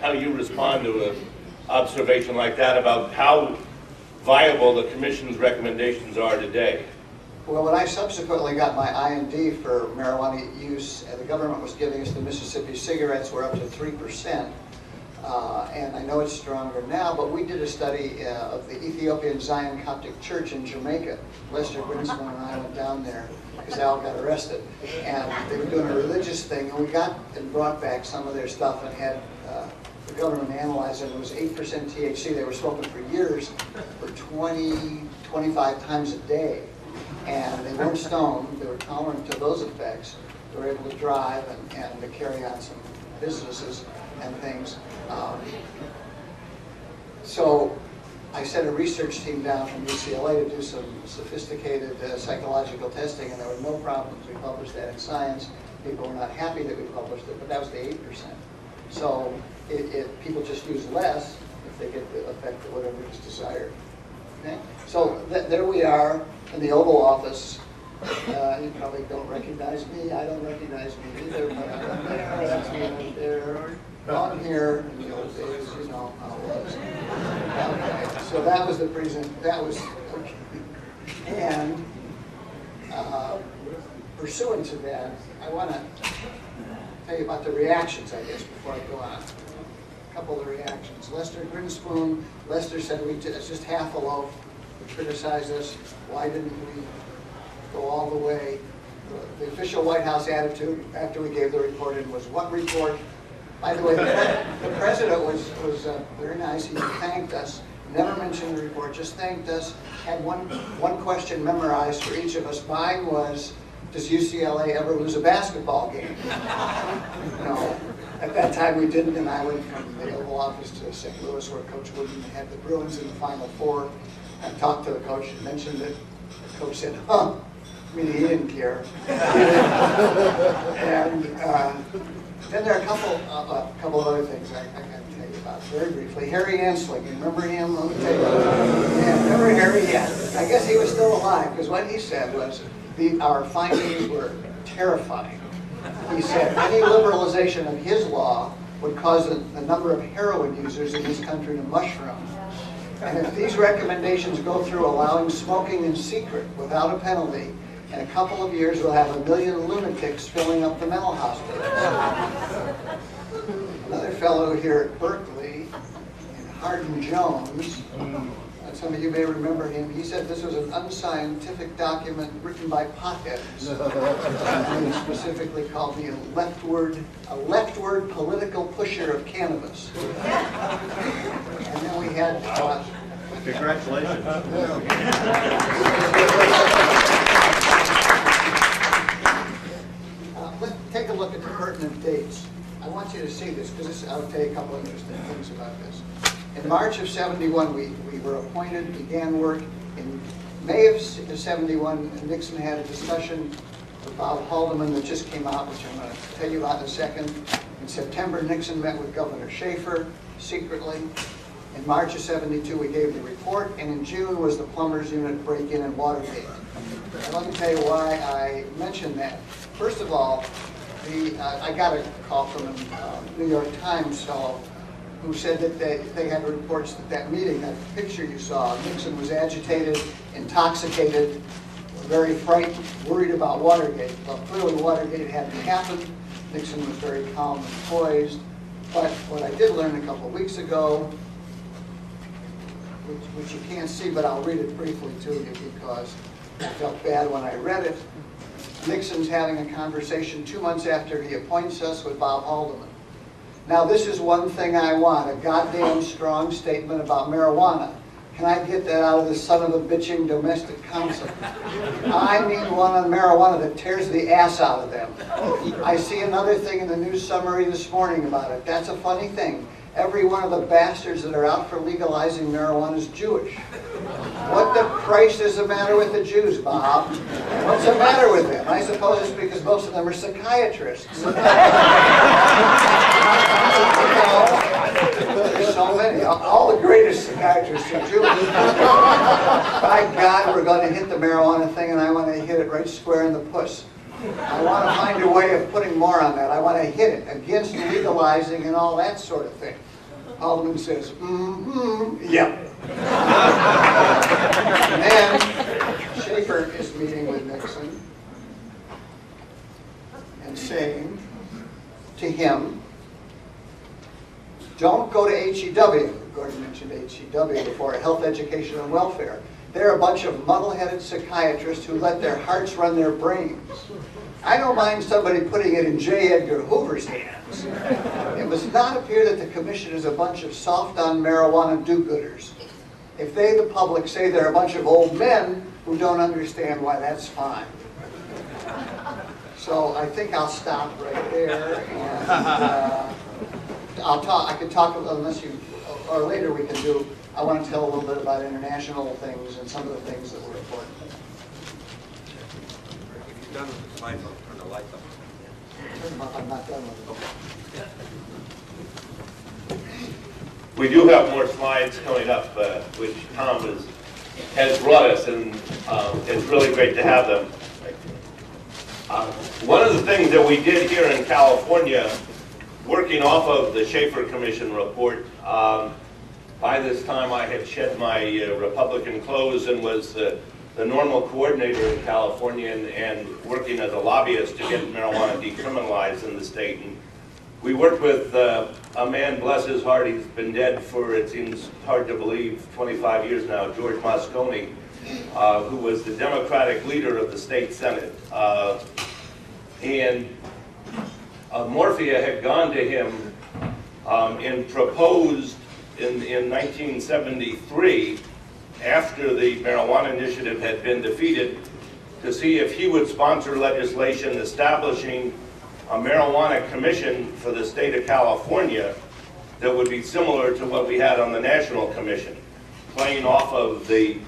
how you respond to an observation like that about how viable the Commission's recommendations are today. Well, when I subsequently got my IND for marijuana use, the government was giving us the Mississippi cigarettes were up to 3%. And I know it's stronger now, but we did a study of the Ethiopian Zion Coptic Church in Jamaica. Lester Grinspoon and I went down there because they all got arrested. And they were doing a religious thing, and we got and brought back some of their stuff and had the government analyze it. It was 8% THC. They were smoking for years, for 20, 25 times a day. And they weren't stoned. They were tolerant to those effects. They were able to drive and to carry on some businesses and things. So I sent a research team down from UCLA to do some sophisticated psychological testing, and there were no problems. We published that in Science. People were not happy that we published it, but that was the 8%. So people just use less if they get the effect of whatever is desired. Okay? So there we are in the Oval Office. You probably don't recognize me. I don't recognize me either, but I'm there, that's me right there. On here in the old days, you know how it was. Okay, so that was the that was, okay. And pursuant to that, I want to tell you about the reactions, I guess, before I go on. A couple of the reactions. Lester Grinspoon, Lester said, it's just half a loaf. He criticized us. Why didn't we go all the way? The official White House attitude after we gave the report in was, what report? By the way, the president was very nice. He thanked us, never mentioned the report, just thanked us, had one question memorized for each of us. Mine was, does UCLA ever lose a basketball game? No. At that time we didn't, and I went from the Oval Office to St. Louis, where Coach Wooden had the Bruins in the Final Four. I talked to the coach and mentioned it. The coach said, huh. I mean, he didn't care. And then there are a couple of other things I got to tell you about very briefly. Harry Ansling, you remember him? Let me tell you. Yeah, remember Harry? Yeah. I guess he was still alive, because what he said was our findings were terrifying. He said any liberalization of his law would cause the number of heroin users in this country to mushroom. And if these recommendations go through allowing smoking in secret without a penalty, in a couple of years we'll have 1 million lunatics filling up the mental hospitals. Another fellow here at Berkeley, Hardin Jones, some of you may remember him, he said this was an unscientific document written by potheads. And he specifically called me a leftward political pusher of cannabis. And then we had... Congratulations. Let's take a look at the pertinent dates. I want you to see this, because I'll tell you a couple of interesting things about this. In March of '71, we were appointed, began work. In May of '71, Nixon had a discussion with Bob Haldeman that just came out, which I'm going to tell you about in a second. In September, Nixon met with Governor Shafer secretly. In March of '72, we gave the report, and in June was the plumbers unit break-in in Watergate. And let me tell you why I mentioned that. First of all, I got a call from a New York Times fellow who said that they had reports that meeting, that picture you saw, Nixon was agitated, intoxicated, very frightened, worried about Watergate. Well, clearly Watergate hadn't happened. Nixon was very calm and poised. But what I did learn a couple of weeks ago, which you can't see, but I'll read it briefly to you because I felt bad when I read it. Nixon's having a conversation 2 months after he appoints us with Bob Haldeman. Now this is one thing I want, a goddamn strong statement about marijuana. Can I get that out of this son of a bitching domestic council? I mean one on marijuana that tears the ass out of them. I see another thing in the news summary this morning about it. That's a funny thing. Every one of the bastards that are out for legalizing marijuana is Jewish. What the Christ is the matter with the Jews, Bob? What's the matter with them? I suppose it's because most of them are psychiatrists. There's so many. All the greatest psychiatrists are Jewish. By God, we're going to hit the marijuana thing, and I want to hit it right square in the puss. I want to find a way of putting more on that. I want to hit it against legalizing and all that sort of thing. Haldeman says, yep. And then Shafer is meeting with Nixon and saying to him, don't go to HEW. Gordon mentioned HEW before, Health, Education, and Welfare. They're a bunch of muddle-headed psychiatrists who let their hearts run their brains. I don't mind somebody putting it in J. Edgar Hoover's hands. It must not appear that the commission is a bunch of soft-on-marijuana do-gooders. If they, the public, say they're a bunch of old men who don't understand why, that's fine. So I think I'll stop right there, and I could talk, unless you, or later we can do, I want to tell a little bit about international things and some of the things that were important. If you're done with the slides, I'll turn the lights off. I'm not done with it. We do have more slides coming up, which Tom has brought us, and it's really great to have them. One of the things that we did here in California, working off of the Shafer Commission report, by this time I had shed my Republican clothes and was the NORML coordinator in California and working as a lobbyist to get marijuana decriminalized in the state. And we worked with a man, bless his heart, he's been dead for, it seems hard to believe, 25 years now, George Moscone, who was the Democratic leader of the state Senate. And Morphia had gone to him and proposed in 1973, after the marijuana initiative had been defeated, to see if he would sponsor legislation establishing a marijuana commission for the state of California that would be similar to what we had on the National Commission, playing off of the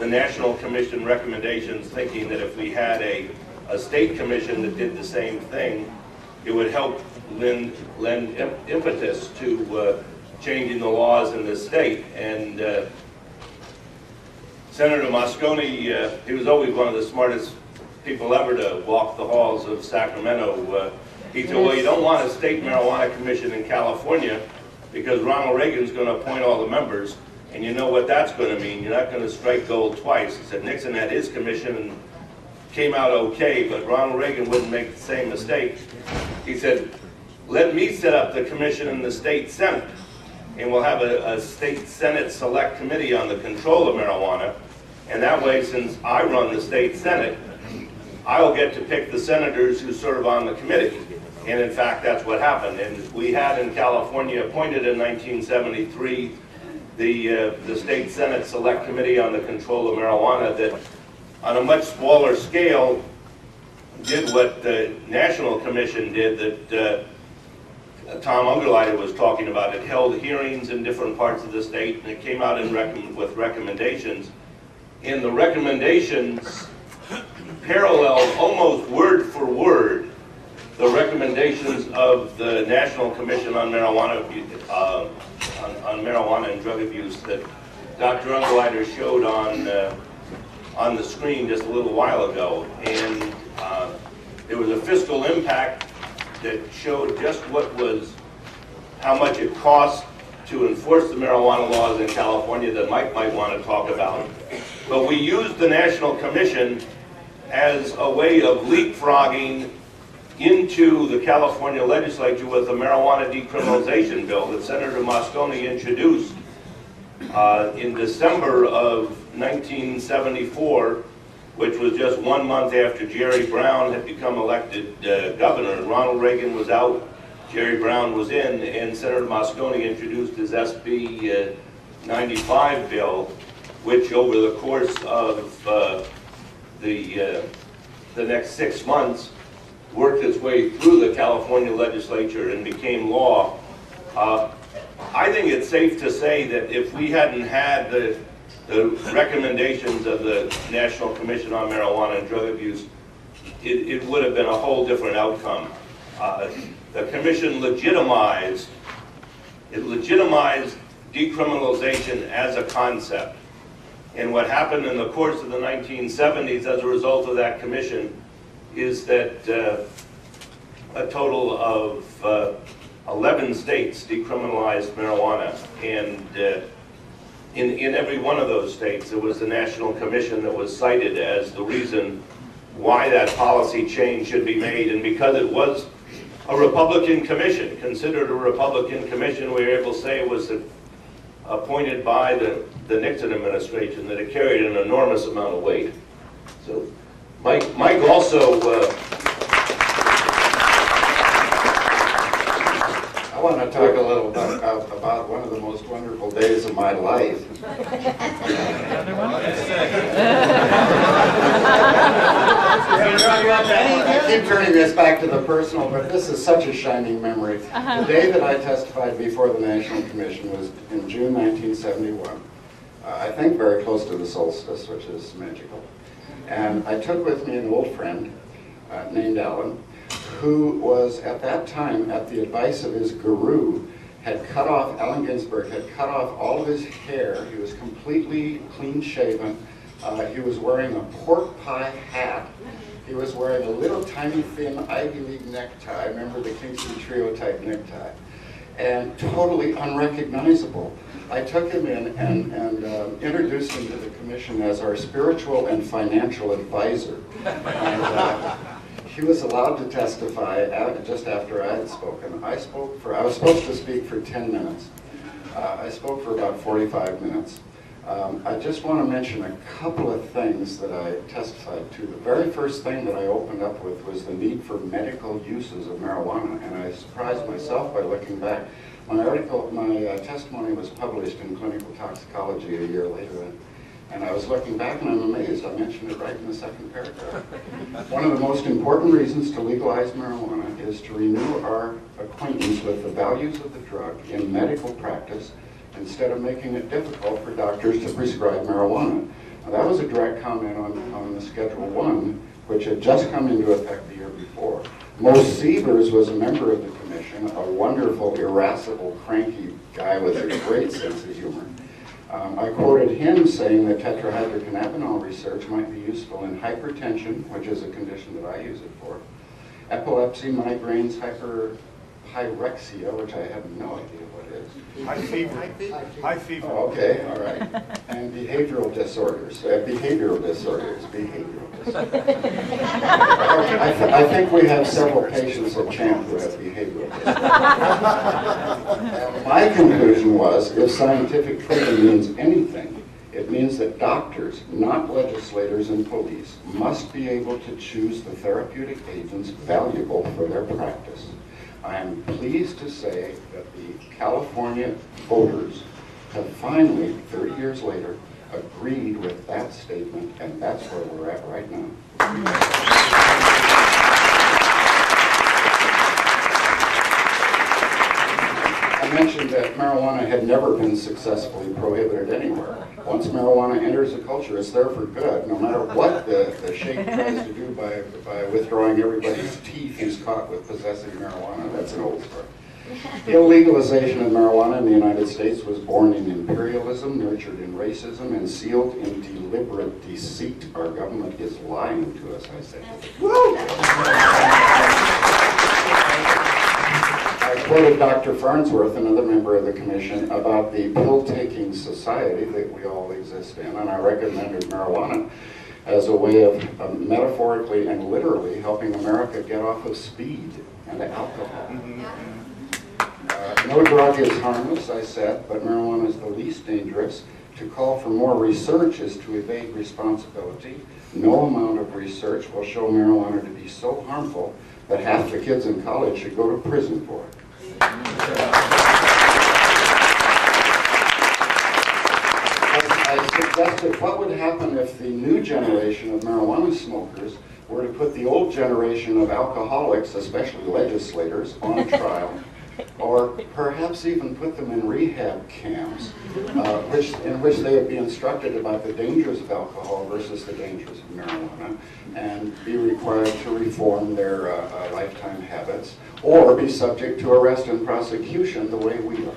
National Commission recommendations, thinking that if we had a state commission that did the same thing, it would help lend impetus to changing the laws in this state. And Senator Moscone, he was always one of the smartest people ever to walk the halls of Sacramento. He said, well, you don't want a state marijuana commission in California because Ronald Reagan's going to appoint all the members, and you know what that's going to mean. You're not going to strike gold twice. He said Nixon had his commission and came out okay, but Ronald Reagan wouldn't make the same mistake. He said, let me set up the commission in the state Senate, and we'll have a state Senate select committee on the control of marijuana, and that way, since I run the state Senate, I'll get to pick the senators who serve on the committee. And in fact, that's what happened. And we had in California appointed in 1973 the state Senate select committee on the control of marijuana that, on a much smaller scale, did what the National Commission did that Tom Ungerleider was talking about. It held hearings in different parts of the state, and it came out with recommendations. And the recommendations paralleled almost word for word the recommendations of the National Commission on Marijuana and Drug Abuse that Dr. Ungerleider showed on the screen just a little while ago. And there was a fiscal impact that showed just how much it cost to enforce the marijuana laws in California that Mike might want to talk about. But we used the National Commission as a way of leapfrogging into the California legislature with the marijuana decriminalization bill that Senator Moscone introduced in December of 1974, which was just 1 month after Jerry Brown had become elected governor. Ronald Reagan was out, Jerry Brown was in, and Senator Moscone introduced his SB 95 bill, which over the course of the next 6 months worked its way through the California legislature and became law. I think it's safe to say that if we hadn't had the recommendations of the National Commission on Marijuana and Drug Abuse, it would have been a whole different outcome. The commission legitimized decriminalization as a concept. And what happened in the course of the 1970s as a result of that commission is that a total of 11 states decriminalized marijuana, and in every one of those states, it was the National Commission that was cited as the reason why that policy change should be made. And because it was a Republican commission, considered a Republican commission, we were able to say it was appointed by the Nixon administration, that it carried an enormous amount of weight. So Mike also I want to talk a little bit about one of the most wonderful days of my life. I keep turning this back to the personal, but this is such a shining memory. The day that I testified before the National Commission was in June 1971. I think very close to the solstice, which is magical. And I took with me an old friend named Alan, who was at that time, at the advice of his guru, Allen Ginsberg had cut off all of his hair. He was completely clean shaven. He was wearing a pork pie hat. He was wearing a little tiny thin Ivy League necktie. Remember the Kingston Trio type necktie? And totally unrecognizable. I took him in and introduced him to the commission as our spiritual and financial advisor. And, he was allowed to testify just after I had spoken. I was supposed to speak for 10 minutes. I spoke for about 45 minutes. I just want to mention a couple of things that I testified to. The very first thing that I opened up with was the need for medical uses of marijuana, and I surprised myself by looking back. My testimony was published in Clinical Toxicology a year later, and I was looking back and I'm amazed. I mentioned it right in the second paragraph. One of the most important reasons to legalize marijuana is to renew our acquaintance with the values of the drug in medical practice instead of making it difficult for doctors to prescribe marijuana. Now, that was a direct comment on the Schedule 1, which had just come into effect the year before. Mose Sievers was a member of the commission, a wonderful, irascible, cranky guy with a great sense of humor. I quoted him saying that tetrahydrocannabinol research might be useful in hypertension, which is a condition that I use it for, epilepsy, migraines, hyperpyrexia, which I have no idea what is. High fever. High fever. Oh, okay, all right. And behavioral disorders. I think we have several patients at Champ who have behavioral disorders. My conclusion was, if scientific freedom means anything, it means that doctors, not legislators and police, must be able to choose the therapeutic agents valuable for their practice. I am pleased to say that the California voters have finally, 30 years later, agreed with that statement, and that's where we're at right now. I mentioned that marijuana had never been successfully prohibited anywhere. Once marijuana enters a culture, it's there for good, no matter what the sheikh tries to do by withdrawing everybody's teeth who's caught with possessing marijuana. That's an old story. Illegalization of marijuana in the United States was born in imperialism, nurtured in racism, and sealed in deliberate deceit. Our government is lying to us, I say. Woo! I quoted Dr. Farnsworth, another member of the commission, about the pill-taking society that we all exist in, and I recommended marijuana as a way of metaphorically and literally helping America get off of speed and alcohol. No drug is harmless, I said, but marijuana is the least dangerous. To call for more research is to evade responsibility. No amount of research will show marijuana to be so harmful that half the kids in college should go to prison for it. I suggested what would happen if the new generation of marijuana smokers were to put the old generation of alcoholics, especially legislators, on trial, or perhaps even put them in rehab camps, in which they would be instructed about the dangers of alcohol versus the dangers of marijuana, and be required to reform their lifetime habits, or be subject to arrest and prosecution the way we are.